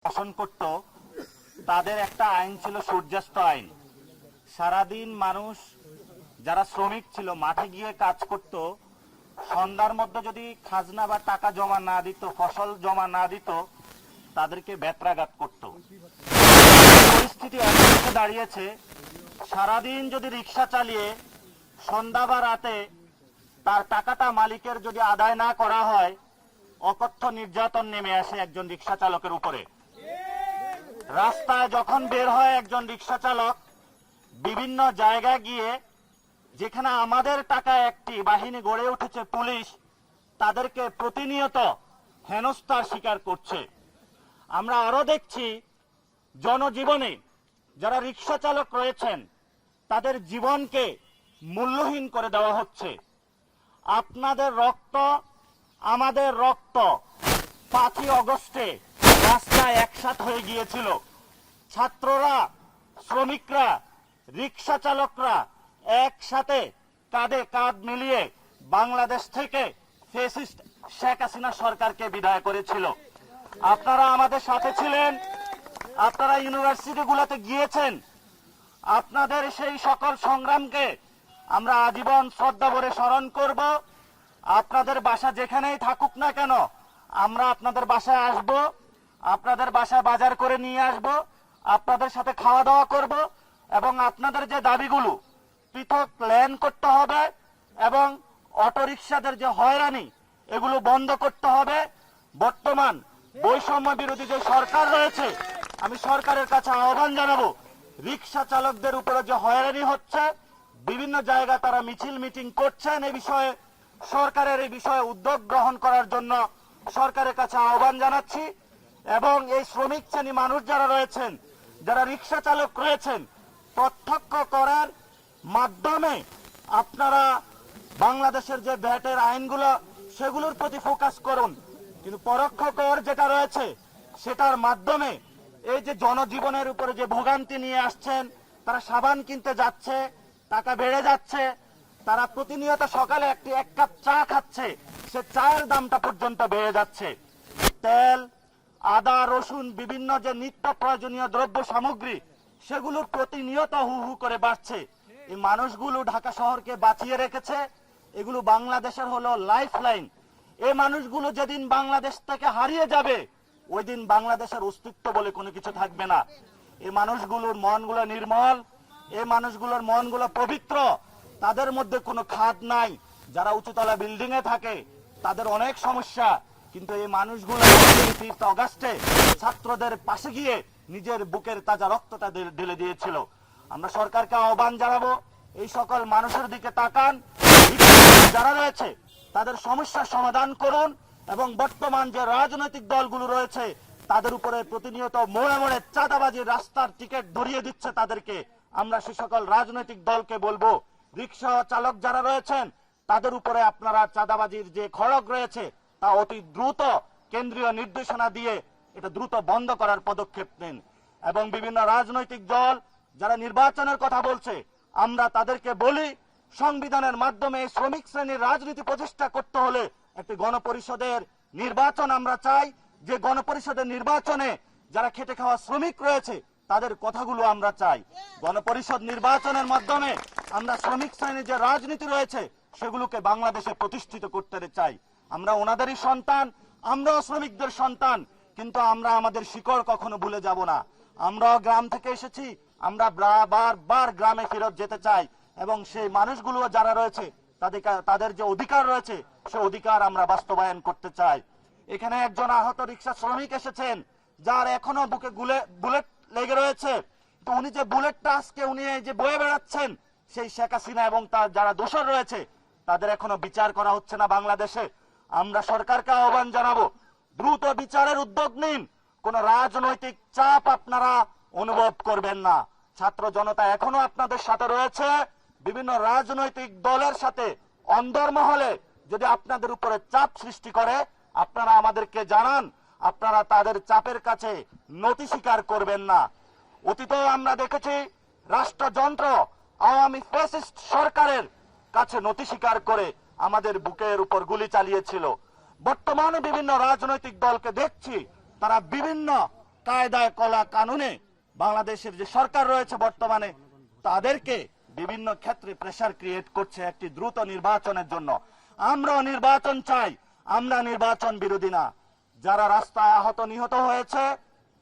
শাসন করত তাদের একটা আইন ছিল সূর্যাস্ত আইন। সারাদিন মানুষ যারা শ্রমিক ছিল মাঠে গিয়ে কাজ করত, সন্ধ্যার মধ্যে যদি খাজনা বা টাকা জমা না দিত, ফসল জমা না দিত, তাদেরকে বেত্রাঘাত করত। পরিস্থিতি এমন দাঁড়িয়েছে, সারাদিন যদি রিক্সা চালিয়ে সন্ধ্যা বা রাতে তার টাকাটা মালিকের যদি আদায় না করা হয়, অকথ্য নির্যাতন নেমে আসে একজন রিক্সা চালকের উপরে। রাস্তায় যখন বের হয় একজন রিক্সা চালক, বিভিন্ন জায়গায় গিয়ে যেখানে আমাদের টাকায় একটি বাহিনী গড়ে উঠেছে পুলিশ, তাদেরকে প্রতিনিয়ত হেনস্থার শিকার করছে। আমরা আরো দেখছি জনজীবনে যারা রিক্সা চালক রয়েছেন তাদের জীবনকে মূল্যহীন করে দেওয়া হচ্ছে। আপনাদের রক্ত আমাদের রক্ত 5ই আগস্টে রাস্তায় একসাথ হয়ে গিয়েছিল। ছাত্ররা, শ্রমিকরা, রিক্সা চালকরা একসাথে কাঁধে কাঁধ মিলিয়ে বাংলাদেশ থেকে ফ্যাসিস্ট শেখ হাসিনা সরকারকে বিদায় করেছিল। আপনারা আমাদের সাথে ছিলেন, আপনারা ইউনিভার্সিটিগুলোতে গিয়েছেন। আপনাদের সেই সকল সংগ্রামকে আমরা আজীবন শ্রদ্ধা ভরে স্মরণ করব। আপনাদের বাসা যেখানেই থাকুক না কেন, আমরা আপনাদের বাসায় আসব, আপনাদের বাসায় বাজার করে নিয়ে আসব, আপনাদের সাথে খাওয়া দাওয়া করব, এবং আপনাদের যে দাবিগুলো পৃথক লেন করতে হবে এবং অটোরিকশাদের যে হয়রানি এগুলো বন্ধ করতে হবে। বর্তমান বৈষম্য বিরোধী যে সরকার রয়েছে, আমি সরকারের কাছে আহ্বান জানাবো, রিক্সা চালকদের উপরে যে হয়রানি হচ্ছে, বিভিন্ন জায়গায় তারা মিছিল মিটিং করছেন, এই বিষয়ে সরকারের এই বিষয়ে উদ্যোগ গ্রহণ করার জন্য সরকারের কাছে আহ্বান জানাচ্ছি। এবং এই শ্রমিক শ্রেণী মানুষ যারা রয়েছেন, যারা রিক্সা চালক রয়েছেন, প্রত্যক্ষ করার মাধ্যমে আপনারা বাংলাদেশের যে ভ্যাটের আইনগুলো সেগুলোর প্রতি ফোকাস করুন, কিন্তু পরোক্ষ কর যেটা রয়েছে সেটার মাধ্যমে এই যে জনজীবনের উপরে যে ভোগান্তি নিয়ে আসছেন, তারা সাবান কিনতে যাচ্ছে, টাকা বেড়ে যাচ্ছে, তারা প্রতিনিয়ত সকালে এক কাপ চা খাচ্ছে, সে চায়ের দামটা পর্যন্ত বেড়ে যাচ্ছে। তেল, আদা, রসুন, বিভিন্ন যে নিত্য প্রয়োজনীয় দ্রব্য সামগ্রী সেগুলোর প্রতিনিয়ত হু হু করে বাড়ছে। এই মানুষগুলো ঢাকা শহরকে বাঁচিয়ে রেখেছে, এগুলো বাংলাদেশের হলো লাইফ লাইন। এই মানুষগুলো যেদিন বাংলাদেশ থেকে হারিয়ে যাবে, ওই দিন বাংলাদেশের অস্তিত্ব বলে কোনো কিছু থাকবে না। এই মানুষগুলোর মনগুলো নির্মল, এই মানুষগুলোর মনগুলো পবিত্র, তাদের মধ্যে কোনো খাদ নাই। যারা উঁচুতলা বিল্ডিং এ থাকে তাদের অনেক সমস্যা, কিন্তু এই মানুষগুলো 5 আগস্টে ছাত্রদের পাশে গিয়ে নিজের বুকের তাজা রক্তটা ঢেলে দিয়েছিল। আমরা সরকারকে আহ্বান জানাবো, এই সকল মানুষের দিকে তাকান, যারা রয়েছে তাদের সমস্যার সমাধান করুন, এবং বর্তমান যে রাজনৈতিক দলগুলো রয়েছে তাদের উপরে প্রতিনিয়ত মোড়ে মোড়ে চাঁদাবাজির রাস্তার টিকিট ধরিয়ে দিচ্ছে তাদেরকে। আমরা সে সকল রাজনৈতিক দলকে বলবো, রিক্সা চালক যারা রয়েছেন তাদের উপরে আপনারা চাঁদাবাজির যে খড়গ রয়েছে তা অতি দ্রুত কেন্দ্রীয় নির্দেশনা দিয়ে এটা দ্রুত বন্ধ করার পদক্ষেপ নিন। এবং বিভিন্ন রাজনৈতিক দল যারা নির্বাচনের কথা বলছে, আমরা তাদেরকে বলি, সংবিধানের মাধ্যমে শ্রমিক শ্রেণীর রাজনীতি প্রতিষ্ঠা করতে হলে একটি গণপরিষদের নির্বাচন আমরা চাই। যে গণপরিষদের নির্বাচনে যারা খেটে খাওয়া শ্রমিক রয়েছে তাদের কথাগুলো আমরা চাই। গণপরিষদ নির্বাচনের মাধ্যমে আমরা শ্রমিক শ্রেণীর যে রাজনীতি রয়েছে সেগুলোকে বাংলাদেশে প্রতিষ্ঠিত করতে চাই। আমরা ওনাদেরই সন্তান, আমরাও শ্রমিকদের সন্তান, কিন্তু আমরা আমাদের শিকড় কখনো ভুলে যাব না। আমরাও গ্রাম থেকে এসেছি, আমরা বারবার গ্রামে ফেরত যেতে চাই, এবং সেই মানুষগুলো যারা রয়েছে তাদের যে অধিকার রয়েছে সে অধিকার আমরা বাস্তবায়ন করতে চাই। এখানে একজন আহত রিক্সা শ্রমিক এসেছেন, যার এখনো বুকে বুলেট লেগে রয়েছে। তো উনি যে বুলেটটা আজকে উনি যে বয়ে বেড়াচ্ছেন, সেই শেখ হাসিনা এবং তার যারা দোষর রয়েছে তাদের এখনো বিচার করা হচ্ছে না বাংলাদেশে। আমরা সরকারকে আহ্বান জানাবো, দ্রুত বিচারের উদ্যোগ নিন, কোন রাজনৈতিক চাপ আপনারা অনুভব করবেন না। ছাত্র জনতা এখনো আপনাদের সাথে রয়েছে। বিভিন্ন রাজনৈতিক দলের সাথে অন্দরমহলে যদি আপনাদের উপরে চাপ সৃষ্টি করে, আপনারা আমাদেরকে জানান, আপনারা তাদের চাপের কাছে নতি স্বীকার করবেন না। অতীতেও আমরা দেখেছি রাষ্ট্রযন্ত্র আওয়ামী ফ্যাসিস্ট সরকারের কাছে নতি স্বীকার করে আমাদের বুকের উপর গুলি চালিয়েছিল। বর্তমানে বিভিন্ন রাজনৈতিক দলকে দেখছি তারা বিভিন্ন কায়দায় কলা কানুনে বাংলাদেশের যে সরকার রয়েছে বর্তমানে তাদেরকে বিভিন্ন ক্ষেত্রে প্রেসার ক্রিয়েট করছে একটি দ্রুত নির্বাচনের জন্য। আমরাও নির্বাচন চাই, আমরা নির্বাচন বিরোধী না। যারা রাস্তায় আহত নিহত হয়েছে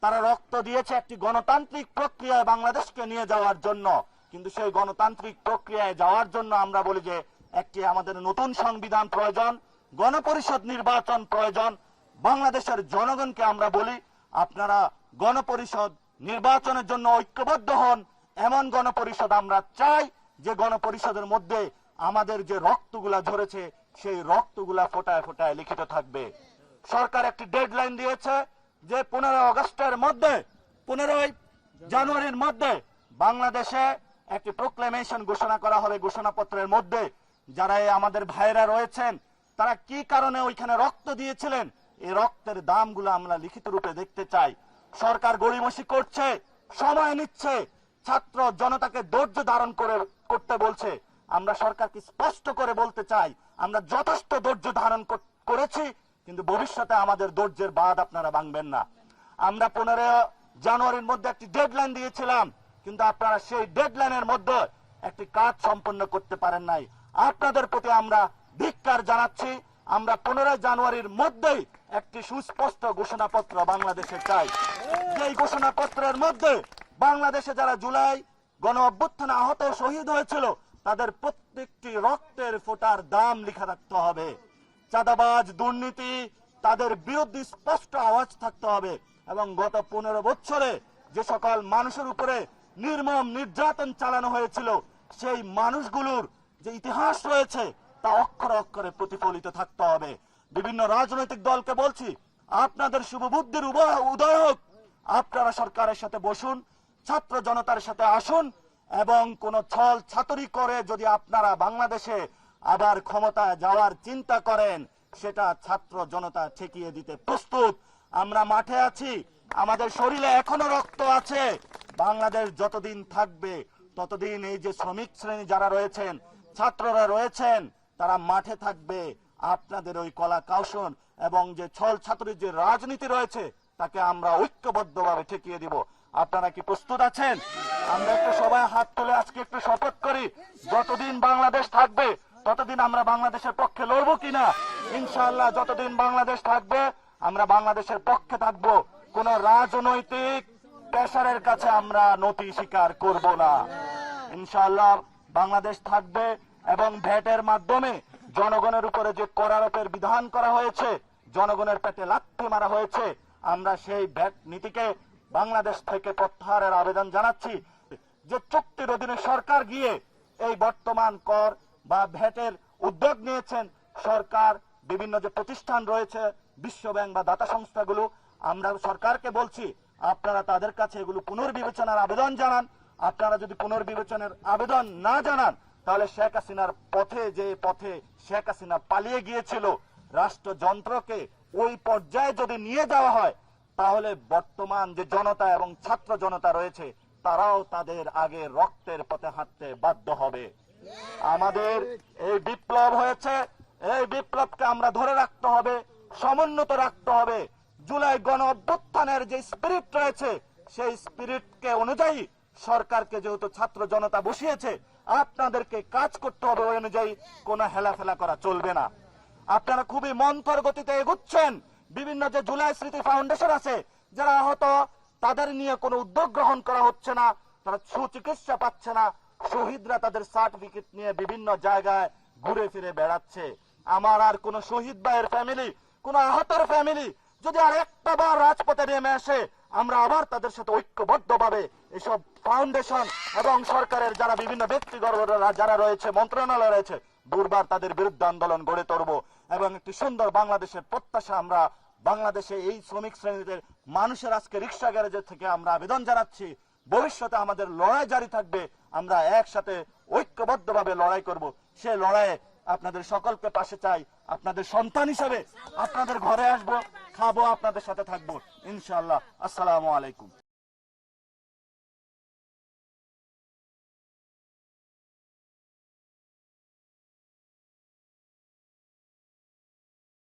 তারা রক্ত দিয়েছে একটি গণতান্ত্রিক প্রক্রিয়ায় বাংলাদেশকে নিয়ে যাওয়ার জন্য, কিন্তু সেই গণতান্ত্রিক প্রক্রিয়ায় যাওয়ার জন্য আমরা বলি যে একটি আমাদের নতুন সংবিধান প্রয়োজন, গণপরিষদ নির্বাচন প্রয়োজন। বাংলাদেশের জনগণকে আমরা বলি আপনারা গণপরিষদ নির্বাচনের জন্য ঐক্যবদ্ধ হন। এমন গণপরিষদ আমরা চাই যে গণপরিষদের মধ্যে আমাদের যে রক্তগুলা ঝরেছে সেই রক্তগুলা ফোটায় ফোটায় লিখিত থাকবে। সরকার একটি ডেডলাইন দিয়েছে যে 15 আগস্টের মধ্যে 15 জানুয়ারির মধ্যে বাংলাদেশে একটি প্রোক্লেমেশন ঘোষণা করা হবে। ঘোষণাপত্রের মধ্যে যারা আমাদের ভাইরা রয়েছেন তারা কি কারণে ওইখানে রক্ত দিয়েছিলেন এই রক্তের দামগুলো আমরা লিখিত রূপে দেখতে চাই। সরকার গড়িমসি করছে, সময় নিচ্ছে, ছাত্র জনতাকে ধৈর্য ধারণ করতে বলছে। আমরা সরকারকে স্পষ্ট করে বলতে চাই আমরা যথেষ্ট ধৈর্য ধারণ করেছি, কিন্তু ভবিষ্যতে আমাদের ধৈর্যের বাঁধ আপনারা ভাঙবেন না। আমরা 15 জানুয়ারির মধ্যে একটি ডেডলাইন দিয়েছিলাম, কিন্তু আপনারা সেই ডেডলাইনের মধ্যে একটি কাজ সম্পন্ন করতে পারেন নাই। আপনাদের প্রতি আমরা ধিক্কার জানাচ্ছি। আমরা 15 জানুয়ারির মধ্যেই একটি সুস্পষ্ট ঘোষণাপত্র বাংলাদেশে চাই, যেই ঘোষণাপত্রের মধ্যে বাংলাদেশে যারা জুলাই গণ অভ্যুত্থানে আহত শহীদ হয়েছিল তাদের প্রত্যেকটি রক্তের ফোঁটার দাম লেখা রাখতে হবে। চাঁদাবাজ দুর্নীতি তাদের বিরুদ্ধে স্পষ্ট আওয়াজ থাকতে হবে। এবং গত 15 বছরে যে সকল মানুষের উপরে নির্মম নির্যাতন চালানো হয়েছিল সেই মানুষগুলোর যে ইতিহাস রয়েছে তা অক্ষরে অক্ষরে প্রতিফলিত থাকতে হবে। বিভিন্ন রাজনৈতিক দলকে বলছি আপনাদের শুভবুদ্ধির উদয় হোক, আপনারা সরকারের সাথে বসুন, ছাত্র জনতার সাথে আসুন এবং কোন ছল ছাতুরি করে যদি আপনারা বাংলাদেশে আবার ক্ষমতায় যাওয়ার চিন্তা করেন সেটা ছাত্র জনতা ঠেকিয়ে দিতে প্রস্তুত। আমরা মাঠে আছি, আমাদের শরীরে এখনো রক্ত আছে। বাংলাদেশ যতদিন থাকবে ততদিন এই যে শ্রমিক শ্রেণী যারা রয়েছেন, ছাত্ররা রয়েছেন, তারা মাঠে থাকবে। আপনাদের ওই কলা কৌশল এবং যে ছল ছাত্রীর যে রাজনীতি রয়েছে তাকে আমরা ঐক্যবদ্ধভাবে ঠেকিয়ে দিব। আপনারা কি প্রস্তুত আছেন? আমরা একটু সবাই হাত তুলে আজকে একটু শপথ করি যতদিন বাংলাদেশ থাকবে ততদিন আমরা বাংলাদেশের পক্ষে লড়বো কিনা। ইনশাআল্লাহ যতদিন বাংলাদেশ থাকবে আমরা বাংলাদেশের পক্ষে থাকবো। কোন রাজনৈতিক প্রেসারের কাছে আমরা নতি স্বীকার করব না। ইনশাআল্লাহ বাংলাদেশ থাকবে এবং ভ্যাটের মাধ্যমে জনগণের উপরে যে কর আরোপের বিধান করা হয়েছে, জনগণের পেটে লাথি মারা হয়েছে, আমরা সেই ভ্যাট নীতিকে বাংলাদেশ থেকে প্রত্যাহারের আবেদন জানাচ্ছি। যে চুক্তির অধীনে সরকার গিয়ে এই বর্তমান কর বা ভ্যাটের উদ্যোগ নিয়েছেন, সরকার বিভিন্ন যে প্রতিষ্ঠান রয়েছে বিশ্ব ব্যাংক বা দাতা সংস্থাগুলো, আমরা সরকারকে বলছি আপনারা তাদের কাছে এগুলো পুনর্বিবেচনার আবেদন জানান। আপনারা যদি পুনর্বিবেচনার আবেদন না জানান তাহলে শেখ হাসিনার পথে যে পথে শেখ হাসিনা পালিয়ে গিয়েছিল রাষ্ট্রযন্ত্রকে ওই পর্যায়ে যদি নিয়ে যাওয়া হয় তাহলে বর্তমান যে জনতা এবং ছাত্র জনতা রয়েছে তারাও তাদের আগে রক্তের পথে হাঁটতে বাধ্য হবে। আমাদের এই বিপ্লব হয়েছে, এই বিপ্লবকে আমরা ধরে রাখতে হবে, সমুন্নত রাখতে হবে। জুলাই গণ অভ্যুত্থানের যে স্পিরিট রয়েছে সেই স্পিরিটকে অনুযায়ী সরকারকে যেহেতু ছাত্র জনতা বসিয়েছে আপনাদেরকে কাজ করতে হবে, ওই অনুযায়ী কোনো হেলাফেলা করা চলবে না। আপনারা খুবই মন্থর গতিতে এগুচ্ছেন। বিভিন্ন যে জুলাই স্মৃতি ফাউন্ডেশন আছে যারা আহত তাদের নিয়ে কোনো উদ্যোগ গ্রহণ করা হচ্ছে না, তারা সুচিকিৎসা পাচ্ছে না, শহীদরা তাদের সার্টিফিকেট নিয়ে বিভিন্ন জায়গায় ঘুরে ফিরে বেড়াচ্ছে। আমার আর কোন শহীদ ভাইয়ের ফ্যামিলি, কোন আহতের ফ্যামিলি যদি আর একটা বার রাজপথে নেমে আসে আমরা আবার তাদের সাথে ঐক্যবদ্ধভাবে এসব ফাউন্ডেশন এবং সরকারের যারা বিভিন্ন ব্যক্তিগত যারা রয়েছে মন্ত্রণালয় রয়েছে দুর্বার তাদের বিরুদ্ধে আন্দোলন গড়ে তুলব এবং একটি সুন্দর বাংলাদেশের প্রত্যাশা আমরা বাংলাদেশে এই শ্রমিক শ্রেণীদের মানুষের আজকে রিক্সা গ্যারেজের থেকে আমরা আবেদন জানাচ্ছি ভবিষ্যতে আমাদের লড়াই জারি থাকবে। আমরা একসাথে ঐক্যবদ্ধভাবে লড়াই করব। সেই লড়াইয়ে আপনাদের সকলকে পাশে চাই। আপনাদের সন্তান হিসেবে আপনাদের ঘরে আসবো, খাবো, আপনাদের সাথে থাকবো ইনশাআল্লাহ। আসসালামু আলাইকুম।